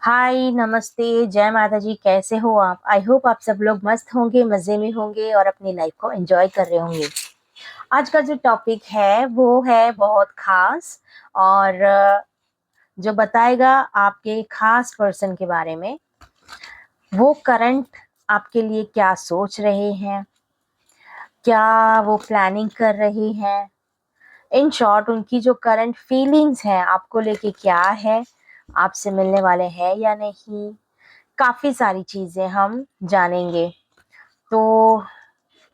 हाय, नमस्ते, जय माता जी। कैसे हो आप? आई होप आप सब लोग मस्त होंगे, मज़े में होंगे और अपनी लाइफ को एंजॉय कर रहे होंगे। आज का जो टॉपिक है वो है बहुत खास और जो बताएगा आपके खास पर्सन के बारे में। वो करंट आपके लिए क्या सोच रहे हैं, क्या वो प्लानिंग कर रही हैं, इन शॉर्ट उनकी जो करंट फीलिंग्स हैं आपको लेके क्या है, आपसे मिलने वाले हैं या नहीं। काफ़ी सारी चीज़ें हम जानेंगे। तो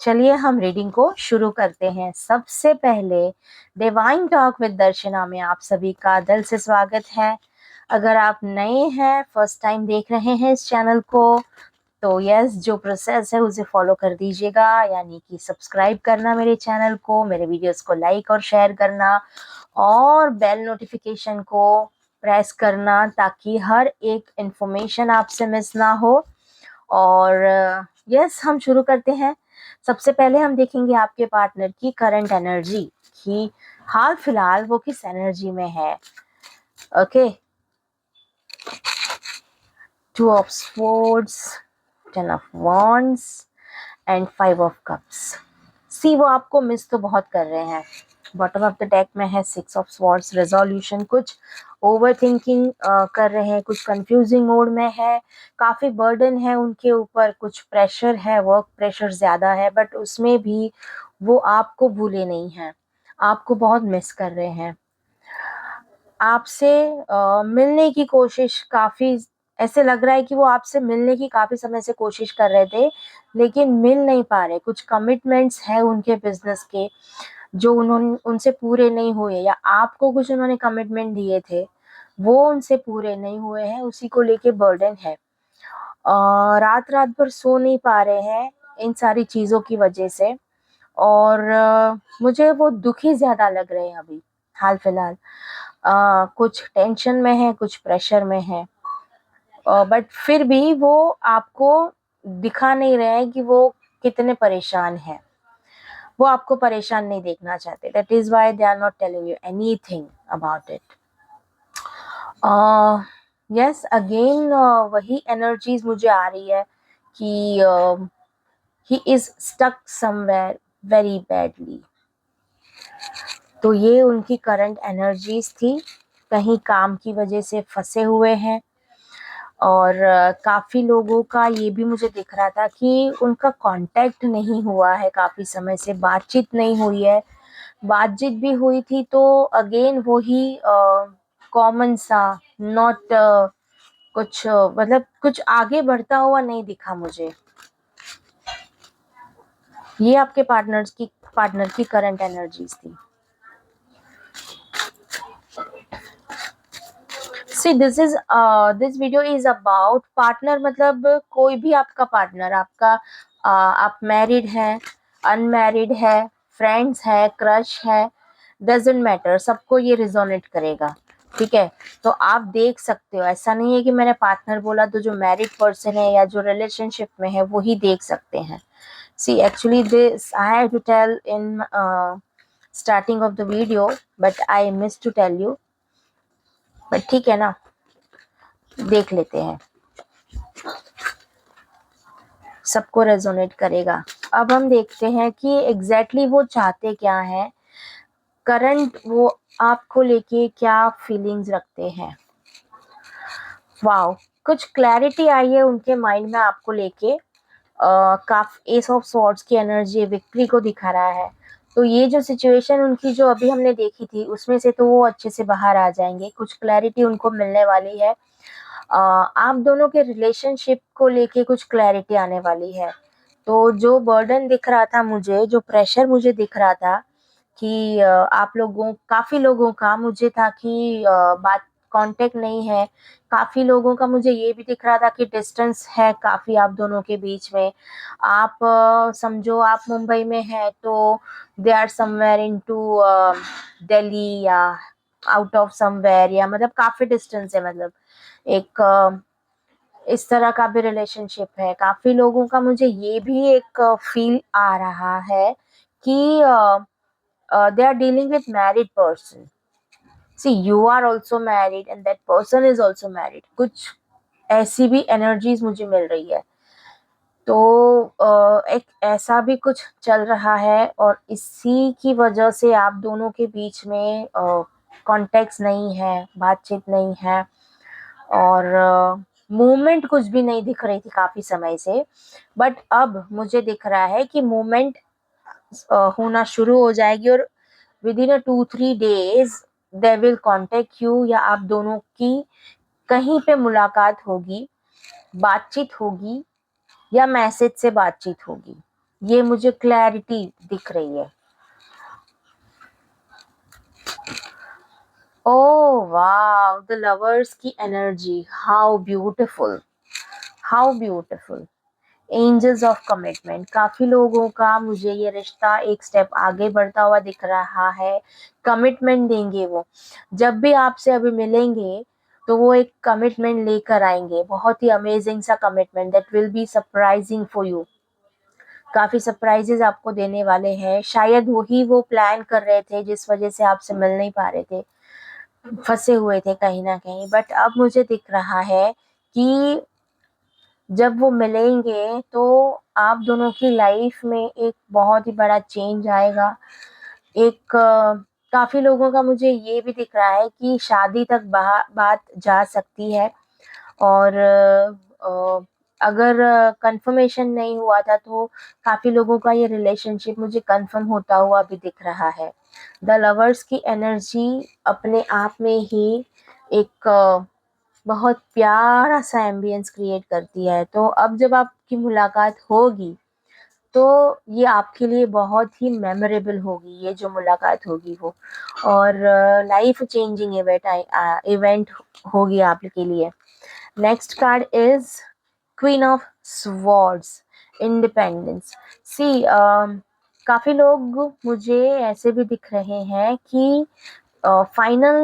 चलिए हम रीडिंग को शुरू करते हैं। सबसे पहले डिवाइन टॉक विद दर्शना में आप सभी का दिल से स्वागत है। अगर आप नए हैं, फर्स्ट टाइम देख रहे हैं इस चैनल को, तो यस, जो प्रोसेस है उसे फॉलो कर दीजिएगा, यानी कि सब्सक्राइब करना मेरे चैनल को, मेरे वीडियोस को लाइक और शेयर करना और बेल नोटिफिकेशन को प्रेस करना ताकि हर एक इंफॉर्मेशन आपसे मिस ना हो। और यस, हम शुरू करते हैं। सबसे पहले हम देखेंगे आपके पार्टनर की करंट एनर्जी कि हाल फिलहाल वो किस एनर्जी में है। Okay, 2 of swords, 10 of wands and 5 of cups. See वो आपको मिस तो बहुत कर रहे हैं। बॉटम ऑफ द डेक में है 6 ऑफ स्वॉर्ड्स, रेजोल्यूशन, कुछ ओवर थिंकिंग कर रहे हैं, कुछ कंफ्यूजिंग मोड में है, काफ़ी बर्डन है उनके ऊपर, कुछ प्रेशर है, वर्क प्रेशर ज़्यादा है, बट उसमें भी वो आपको भूले नहीं हैं, आपको बहुत मिस कर रहे हैं। आपसे मिलने की कोशिश काफ़ी, ऐसे लग रहा है कि वो आपसे मिलने की काफ़ी समय से कोशिश कर रहे थे लेकिन मिल नहीं पा रहे। कुछ कमिटमेंट्स हैं उनके बिजनेस के जो उन्होंने उनसे पूरे नहीं हुए, या आपको कुछ उन्होंने कमिटमेंट दिए थे वो उनसे पूरे नहीं हुए हैं, उसी को लेके बर्डन है। रात रात भर सो नहीं पा रहे हैं इन सारी चीज़ों की वजह से। और मुझे वो दुखी ज़्यादा लग रहे हैं अभी हाल फिलहाल। कुछ टेंशन में है, कुछ प्रेशर में है, बट फिर भी वो आपको दिखा नहीं रहे हैं कि वो कितने परेशान हैं। वो आपको परेशान नहीं देखना चाहते। That is why they are not telling you anything about it. Yes, again वही एनर्जीज मुझे आ रही है कि he is stuck somewhere very badly. तो ये उनकी करंट एनर्जीज थी, कहीं काम की वजह से फंसे हुए हैं। और काफ़ी लोगों का ये भी मुझे दिख रहा था कि उनका कांटेक्ट नहीं हुआ है, काफ़ी समय से बातचीत नहीं हुई है। बातचीत भी हुई थी तो अगेन वही कॉमन सा, नॉट कुछ मतलब कुछ आगे बढ़ता हुआ नहीं दिखा मुझे। ये आपके पार्टनर की करंट एनर्जीज थी। See this video is about partner, मतलब कोई भी आपका पार्टनर, आपका आप मैरिड है, अनमैरिड है, फ्रेंड्स है, क्रश है, डजेंट मैटर, सबको ये रिजोनेट करेगा। ठीक है, तो आप देख सकते हो, ऐसा नहीं है कि मैंने पार्टनर बोला तो जो मैरिड पर्सन है या जो रिलेशनशिप में है वो ही देख सकते हैं। See actually this I have to tell in starting of the video, but I miss to tell you. But ठीक है ना, देख लेते हैं, सबको रेजोनेट करेगा। अब हम देखते हैं कि एग्जैक्टली वो चाहते क्या हैं, करंट वो आपको लेके क्या फीलिंग्स रखते हैं। वाओ, कुछ क्लैरिटी आई है उनके माइंड में आपको लेके। काफी एस ऑफ स्वॉर्ड्स की एनर्जी विक्ट्री को दिखा रहा है। तो ये जो सिचुएशन उनकी जो अभी हमने देखी थी उसमें से तो वो अच्छे से बाहर आ जाएंगे, कुछ क्लैरिटी उनको मिलने वाली है। आप दोनों के रिलेशनशिप को लेके कुछ क्लैरिटी आने वाली है। तो जो बर्डन दिख रहा था मुझे, जो प्रेशर मुझे दिख रहा था कि आप लोगों, काफ़ी लोगों का मुझे था कि बात कांटेक्ट नहीं है, काफ़ी लोगों का मुझे ये भी दिख रहा था कि डिस्टेंस है काफ़ी आप दोनों के बीच में। आप समझो आप मुंबई में हैं तो they are somewhere into Delhi, या आउट ऑफ समवेयर, या मतलब काफ़ी डिस्टेंस है, मतलब एक इस तरह का भी रिलेशनशिप है। काफ़ी लोगों का मुझे ये भी एक फील आ रहा है कि they are dealing with married person. See, you are also married and that person is also married. कुछ ऐसी भी एनर्जीज मुझे मिल रही है। तो एक ऐसा भी कुछ चल रहा है और इसी की वजह से आप दोनों के बीच में कॉन्टेक्ट नहीं है, बातचीत नहीं है, और मूवमेंट कुछ भी नहीं दिख रही थी काफी समय से। बट अब मुझे दिख रहा है कि मूवमेंट होना शुरू हो जाएगी, और with in 2-3 days they will contact you, या आप दोनों की कहीं पे मुलाकात होगी, बातचीत होगी, या मैसेज से बातचीत होगी। ये मुझे क्लैरिटी दिख रही है। ओह वाह, द लवर्स की energy, how beautiful, how beautiful. Angels of commitment, काफी लोगों का मुझे ये रिश्ता एक स्टेप आगे बढ़ता हुआ दिख रहा है। कमिटमेंट देंगे वो, जब भी आपसे अभी मिलेंगे तो वो एक कमिटमेंट लेकर आएंगे, बहुत ही अमेजिंग सा commitment that will be surprising for you. काफी सरप्राइजेस आपको देने वाले हैं। शायद वही वो प्लान कर रहे थे जिस वजह से आपसे मिल नहीं पा रहे थे, फंसे हुए थे कहीं ना कहीं। बट अब मुझे दिख रहा है कि जब वो मिलेंगे तो आप दोनों की लाइफ में एक बहुत ही बड़ा चेंज आएगा। एक काफी लोगों का मुझे ये भी दिख रहा है कि शादी तक बात जा सकती है। और अगर कंफर्मेशन नहीं हुआ था तो काफी लोगों का ये रिलेशनशिप मुझे कंफर्म होता हुआ भी दिख रहा है। द लवर्स की एनर्जी अपने आप में ही एक बहुत प्यारा सा एम्बियंस क्रिएट करती है। तो अब जब आपकी मुलाकात होगी तो ये आपके लिए बहुत ही मेमोरेबल होगी, ये जो मुलाकात होगी वो, और लाइफ चेंजिंग इवेंट होगी आपके लिए। Next card is queen of swords, independence. See काफी लोग मुझे ऐसे भी दिख रहे हैं कि final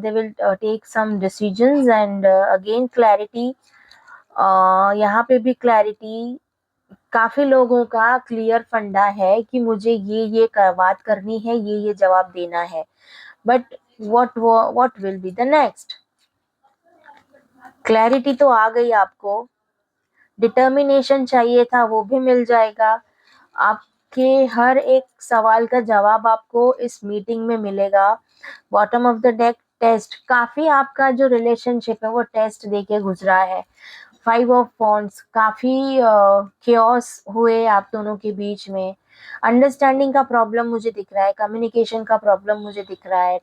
they will take some decisions, and again clarity, यहाँ पे भी क्लैरिटी। काफी लोगों का क्लियर फंडा है कि मुझे ये बात करनी है, ये जवाब देना है। But what will be the next? Clarity तो आ गई आपको, डिटर्मिनेशन चाहिए था वो भी मिल जाएगा। आपके हर एक सवाल का जवाब आपको इस मीटिंग में मिलेगा। Bottom of the deck, test, काफी आपका जो रिलेशनशिप है वो टेस्ट देके गुजरा है। 5 ऑफ वॉन्ड्स, काफी chaos हुए आप दोनों के बीच में। अंडरस्टैंडिंग का प्रॉब्लम मुझे दिख रहा है, कम्युनिकेशन का प्रॉब्लम मुझे दिख रहा है।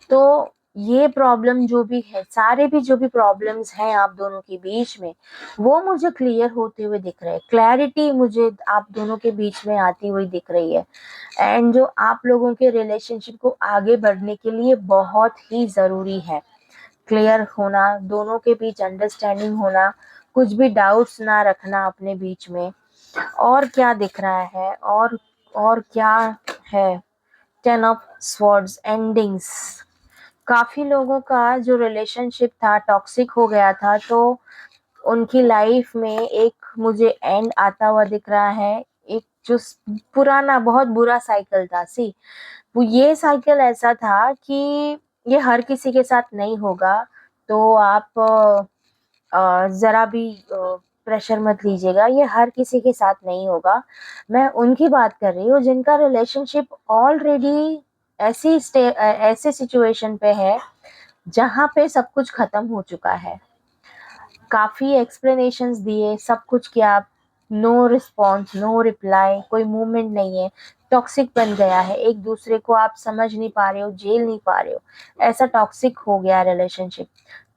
तो ये प्रॉब्लम जो भी है, सारे भी जो भी प्रॉब्लम्स हैं आप दोनों के बीच में, वो मुझे क्लियर होते हुए दिख रहे हैं। क्लैरिटी मुझे आप दोनों के बीच में आती हुई दिख रही है। एंड जो आप लोगों के रिलेशनशिप को आगे बढ़ने के लिए बहुत ही ज़रूरी है क्लियर होना, दोनों के बीच अंडरस्टैंडिंग होना, कुछ भी डाउट्स ना रखना अपने बीच में। और क्या दिख रहा है, और क्या है? 10 ऑफ स्वॉर्ड्स, एंडिंग्स। काफी लोगों का जो रिलेशनशिप था टॉक्सिक हो गया था, तो उनकी लाइफ में एक मुझे एंड आता हुआ दिख रहा है। एक जो पुराना बहुत बुरा साइकिल था, सी वो ये साइकिल ऐसा था कि ये हर किसी के साथ नहीं होगा। तो आप जरा भी प्रेशर मत लीजिएगा, ये हर किसी के साथ नहीं होगा। मैं उनकी बात कर रही हूँ जिनका रिलेशनशिप ऑलरेडी ऐसे सिचुएशन पे है जहाँ पे सब कुछ खत्म हो चुका है। काफी एक्सप्लेनेशंस दिए, सब कुछ किया, नो रिस्पॉन्स, नो रिप्लाई, कोई मूवमेंट नहीं है, टॉक्सिक बन गया है, एक दूसरे को आप समझ नहीं पा रहे हो, झेल नहीं पा रहे हो, ऐसा टॉक्सिक हो गया रिलेशनशिप।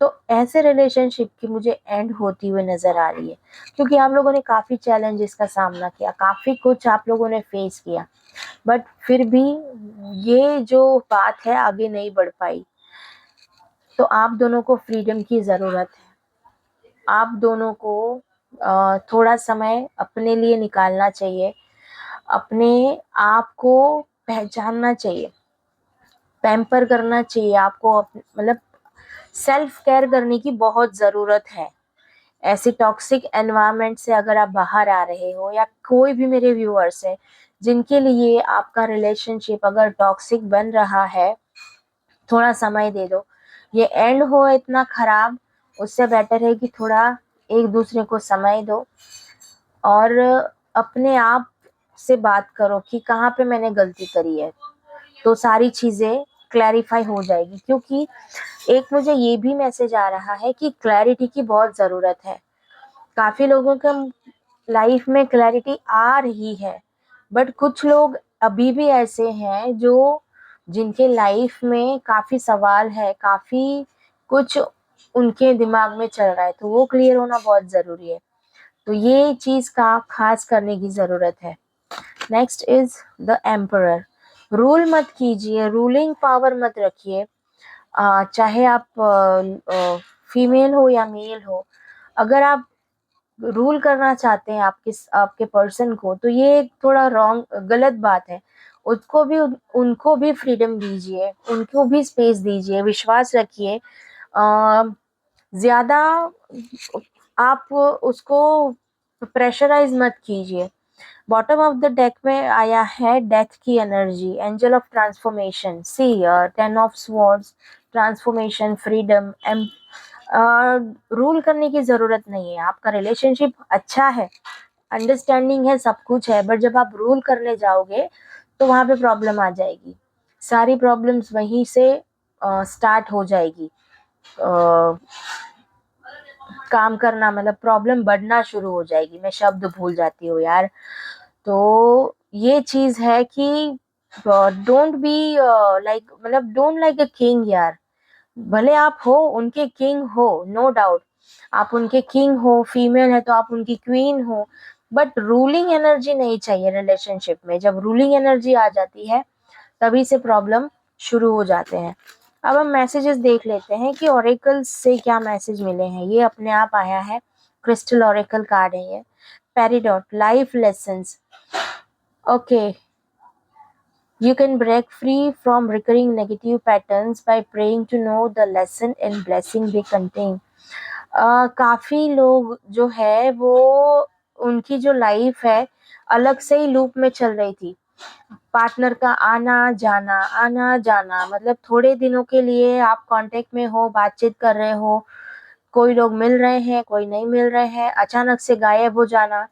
तो ऐसे रिलेशनशिप की मुझे एंड होती हुई नजर आ रही है, क्योंकि हम लोगों ने काफी चैलेंजेस का सामना किया, काफी कुछ आप लोगों ने फेस किया, बट फिर भी ये जो बात है आगे नहीं बढ़ पाई। तो आप दोनों को फ्रीडम की जरूरत है। आप दोनों को थोड़ा समय अपने लिए निकालना चाहिए, अपने आप को पहचानना चाहिए, पैम्पर करना चाहिए आपको, मतलब सेल्फ केयर करने की बहुत ज़रूरत है। ऐसी टॉक्सिक एनवायरनमेंट से अगर आप बाहर आ रहे हो, या कोई भी मेरे व्यूअर्स है जिनके लिए आपका रिलेशनशिप अगर टॉक्सिक बन रहा है, थोड़ा समय दे दो। ये एंड हो इतना खराब उससे बेटर है कि थोड़ा एक दूसरे को समय दो और अपने आप से बात करो कि कहाँ पे मैंने गलती करी है, तो सारी चीज़ें क्लैरिफाई हो जाएगी। क्योंकि एक मुझे ये भी मैसेज आ रहा है कि क्लैरिटी की बहुत ज़रूरत है। काफ़ी लोगों के लाइफ में क्लैरिटी आ रही है, बट कुछ लोग अभी भी ऐसे हैं जो जिनके लाइफ में काफ़ी सवाल है, काफ़ी कुछ उनके दिमाग में चल रहा है, तो वो क्लियर होना बहुत ज़रूरी है। तो ये चीज़ का खास करने की ज़रूरत है। Next is the emperor. Rule मत कीजिए, रूलिंग पावर मत रखिए। चाहे आप फीमेल हो या मेल हो, अगर आप रूल करना चाहते हैं आपके पर्सन को, तो ये एक थोड़ा रॉन्ग गलत बात है। उनको भी फ्रीडम दीजिए, उनको भी स्पेस दीजिए, विश्वास रखिए। ज़्यादा आप उसको प्रेशराइज मत कीजिए। बॉटम ऑफ द डेक में आया है डेथ की energy, angel of transformation, see 10 of swords, transformation, freedom. Rule करने की ज़रूरत नहीं है। आपका रिलेशनशिप अच्छा है, अंडरस्टैंडिंग है, सब कुछ है, बट जब आप रूल करने जाओगे तो वहाँ पे प्रॉब्लम आ जाएगी। सारी प्रॉब्लम्स वहीं से स्टार्ट हो जाएगी। काम करना मतलब प्रॉब्लम बढ़ना शुरू हो जाएगी। मैं शब्द भूल जाती हूँ यार। तो ये चीज़ है कि डोंट बी लाइक, मतलब डोंट लाइक अ किंग यार। भले आप हो उनके किंग हो, नो डाउट, आप उनके किंग हो, फीमेल है तो आप उनकी क्वीन हो, बट रूलिंग एनर्जी नहीं चाहिए रिलेशनशिप में। जब रूलिंग एनर्जी आ जाती है तभी से प्रॉब्लम शुरू हो जाते हैं। अब हम मैसेजेस देख लेते हैं कि ओरेकल से क्या मैसेज मिले हैं। ये अपने आप आया है, क्रिस्टल ओरेकल कार्ड है ये। Peridot, life lessons. Okay, you can break free from recurring negative patterns by praying to know the lesson and blessing they contain. काफ़ी लोग जो है वो, उनकी जो लाइफ है अलग से ही लूप में चल रही थी। पार्टनर का आना जाना, मतलब थोड़े दिनों के लिए आप कांटेक्ट में हो, बातचीत कर रहे हो, कोई लोग मिल रहे हैं, कोई नहीं मिल रहे हैं, अचानक से गायब हो जाना,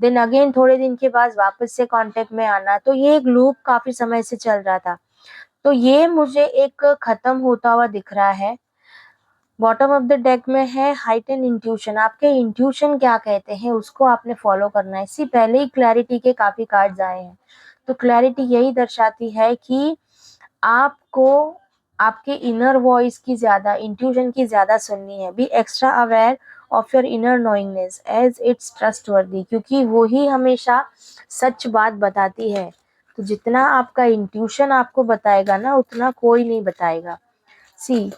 देन अगेन थोड़े दिन के बाद वापस से कांटेक्ट में आना। तो ये एक लूप काफी समय से चल रहा था। तो ये मुझे एक खत्म होता हुआ दिख रहा है। बॉटम ऑफ द डेक में है हाइटन इंट्यूशन। आपके इंट्यूशन क्या कहते हैं उसको आपने फॉलो करना है। इससे पहले ही क्लैरिटी के काफी कार्ड्स आए हैं, तो क्लैरिटी यही दर्शाती है कि आपको आपके इनर वॉइस की ज्यादा, इंट्यूशन की ज्यादा सुननी है। Be extra aware of your inner knowingness as it's trustworthy, क्योंकि वो ही हमेशा सच बात बताती है। तो जितना आपका इंट्यूशन आपको बताएगा ना, उतना कोई नहीं बताएगा। सी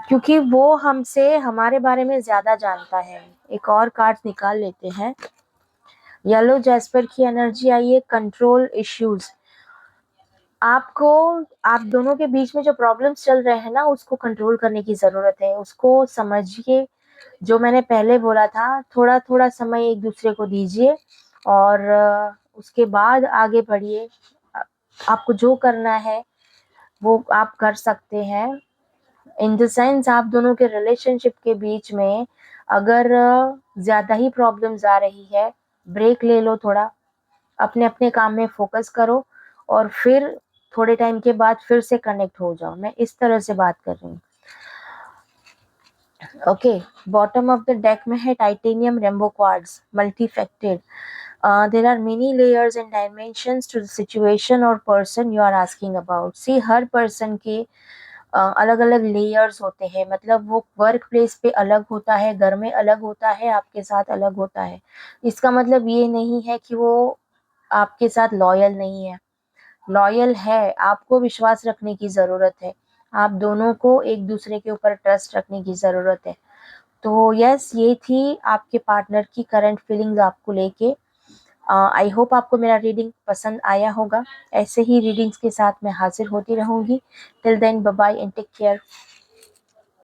क्योंकि वो हमसे हमारे बारे में ज्यादा जानता है। एक और कार्ड निकाल लेते हैं। येलो जैस्पर की एनर्जी आई है, कंट्रोल इश्यूज। आपको, आप दोनों के बीच में जो प्रॉब्लम्स चल रहे हैं ना, उसको कंट्रोल करने की ज़रूरत है। उसको समझिए, जो मैंने पहले बोला था, थोड़ा थोड़ा समय एक दूसरे को दीजिए और उसके बाद आगे बढ़िए। आपको जो करना है वो आप कर सकते हैं। इन द सेंस, आप दोनों के रिलेशनशिप के बीच में अगर ज़्यादा ही प्रॉब्लम्स आ रही है, ब्रेक ले लो थोड़ा, अपने अपने काम में फोकस करो और फिर थोड़े टाइम के बाद फिर से कनेक्ट हो जाओ। मैं इस तरह से बात कर रही हूँ। Okay, bottom of the deck में है titanium rainbow quartz, multifaceted. There are many layers and dimensions to the situation और person you are asking about. See, हर पर्सन के अलग अलग लेयर्स होते हैं। मतलब वो वर्क प्लेस पे अलग होता है, घर में अलग होता है, आपके साथ अलग होता है। इसका मतलब ये नहीं है कि वो आपके साथ लॉयल नहीं है, लॉयल है। आपको विश्वास रखने की ज़रूरत है। आप दोनों को एक दूसरे के ऊपर ट्रस्ट रखने की ज़रूरत है। तो यस, ये थी आपके पार्टनर की करंट फीलिंग्स आपको लेके। आई होप आपको मेरा रीडिंग पसंद आया होगा। ऐसे ही रीडिंग्स के साथ मैं हाजिर होती रहूँगी। Till then, bye bye and take care.